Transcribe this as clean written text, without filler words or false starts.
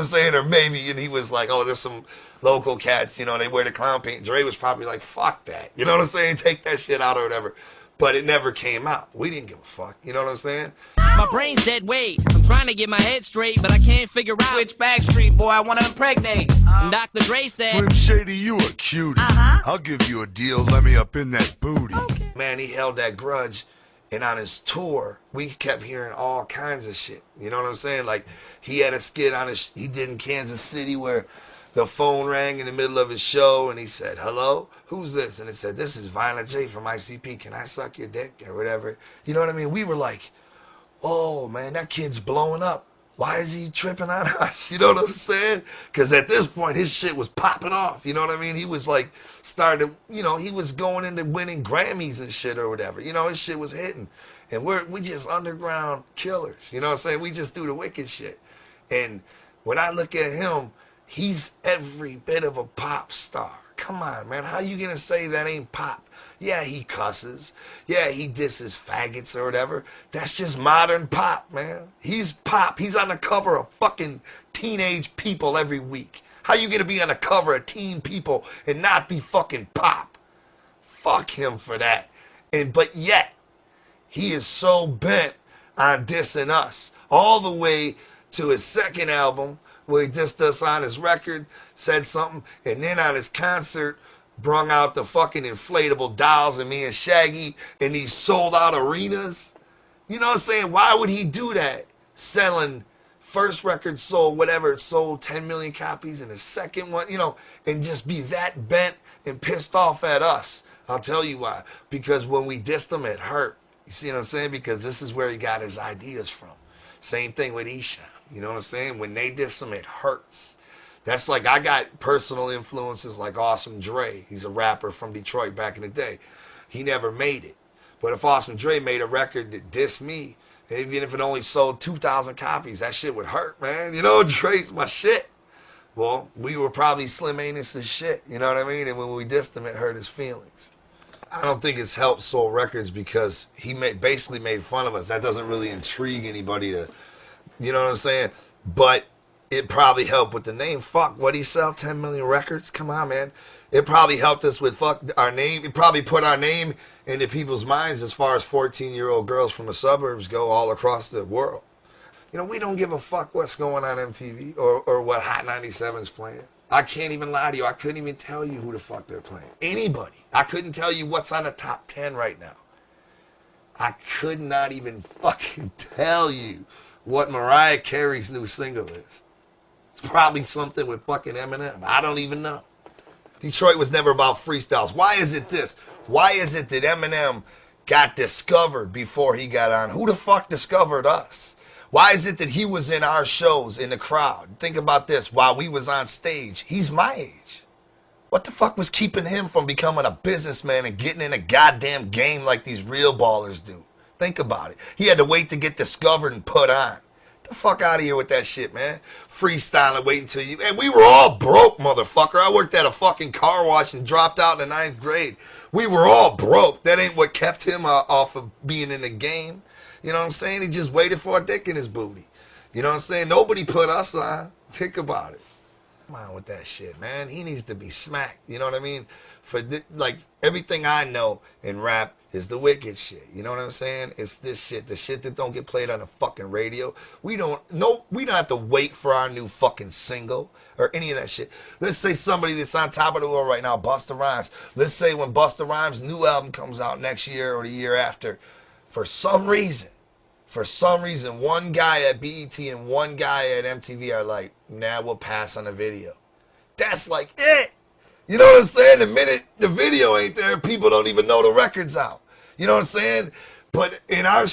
I'm saying? Or maybe, and he was like, oh, there's some local cats, you know, they wear the clown paint. Dre was probably like, fuck that. You know what I'm saying? Take that shit out or whatever. But it never came out. We didn't give a fuck. You know what I'm saying? My brain's dead weight. I'm trying to get my head straight, but I can't figure out which Backstreet boy I want to impregnate. Dr. Dre said, Slim Shady, you a cutie. I'll give you a deal. Let me up in that booty. Okay. Man, he held that grudge. And on his tour, we kept hearing all kinds of shit. You know what I'm saying? Like, he had a skit on he did in Kansas City where the phone rang in the middle of his show and he said, hello, who's this? And it said, this is Violent J from ICP. Can I suck your dick or whatever? You know what I mean? We were like, oh, man, that kid's blowing up. Why is he tripping on us? You know what I'm saying? Because at this point, his shit was popping off. You know what I mean? He was like, started, you know, he was going into winning Grammys and shit or whatever. You know, his shit was hitting. And we just underground killers. You know what I'm saying? We just do the wicked shit. And when I look at him, he's every bit of a pop star. Come on, man. How you going to say that ain't pop? Yeah, he cusses. Yeah, he disses faggots or whatever. That's just modern pop, man. He's pop. He's on the cover of fucking Teenage People every week. How you gonna be on the cover of Teen People and not be fucking pop? Fuck him for that. But yet, he is so bent on dissing us. All the way to his second album, where he dissed us on his record, said something, and then on his concert, brung out the fucking inflatable dolls and me and Shaggy in these sold out arenas. You know what I'm saying? Why would he do that? Selling first record sold, whatever, it sold 10 million copies, and the second one, you know, and just be that bent and pissed off at us. I'll tell you why. Because when we dissed him, it hurt. You see what I'm saying? Because this is where he got his ideas from. Same thing with Esham. You know what I'm saying? When they diss him, it hurts. That's like, I got personal influences like Awesome Dre. He's a rapper from Detroit back in the day. He never made it. But if Awesome Dre made a record that dissed me, even if it only sold 2,000 copies, that shit would hurt, man. You know, Dre's my shit. Well, we were probably Slim Anus's shit. You know what I mean? And when we dissed him, it hurt his feelings. I don't think it's helped sold records because he basically made fun of us. That doesn't really intrigue anybody to, you know what I'm saying? But it probably helped with the name. Fuck, what'd he sell? 10 million records? Come on, man. It probably helped us with fuck our name. It probably put our name into people's minds as far as 14-year-old girls from the suburbs go all across the world. You know, we don't give a fuck what's going on MTV or what Hot 97's playing. I can't even lie to you. I couldn't even tell you who the fuck they're playing. Anybody. I couldn't tell you what's on the top 10 right now. I could not even fucking tell you what Mariah Carey's new single is. It's probably something with fucking Eminem. I don't even know. Detroit was never about freestyles. Why is it this? Why is it that Eminem got discovered before he got on? Who the fuck discovered us? Why is it that he was in our shows in the crowd? Think about this. While we was on stage, he's my age. What the fuck was keeping him from becoming a businessman and getting in a goddamn game like these real ballers do? Think about it. He had to wait to get discovered and put on. Get the fuck out of here with that shit, man. Freestyling, waiting till you... And we were all broke, motherfucker. I worked at a fucking car wash and dropped out in the 9th grade. We were all broke. That ain't what kept him off of being in the game. You know what I'm saying? He just waited for a dick in his booty. You know what I'm saying? Nobody put us on. Think about it. Come on with that shit, man. He needs to be smacked. You know what I mean? Like, everything I know in rap is the wicked shit. You know what I'm saying? It's this shit, the shit that don't get played on the fucking radio. We don't have to wait for our new fucking single or any of that shit. Let's say somebody that's on top of the world right now, Busta Rhymes. Let's say when Busta Rhymes' new album comes out next year or the year after, for some reason, one guy at BET and one guy at MTV are like, nah, we'll pass on the video. That's like it. You know what I'm saying? The minute the video ain't there, people don't even know the record's out. You know what I'm saying? But in our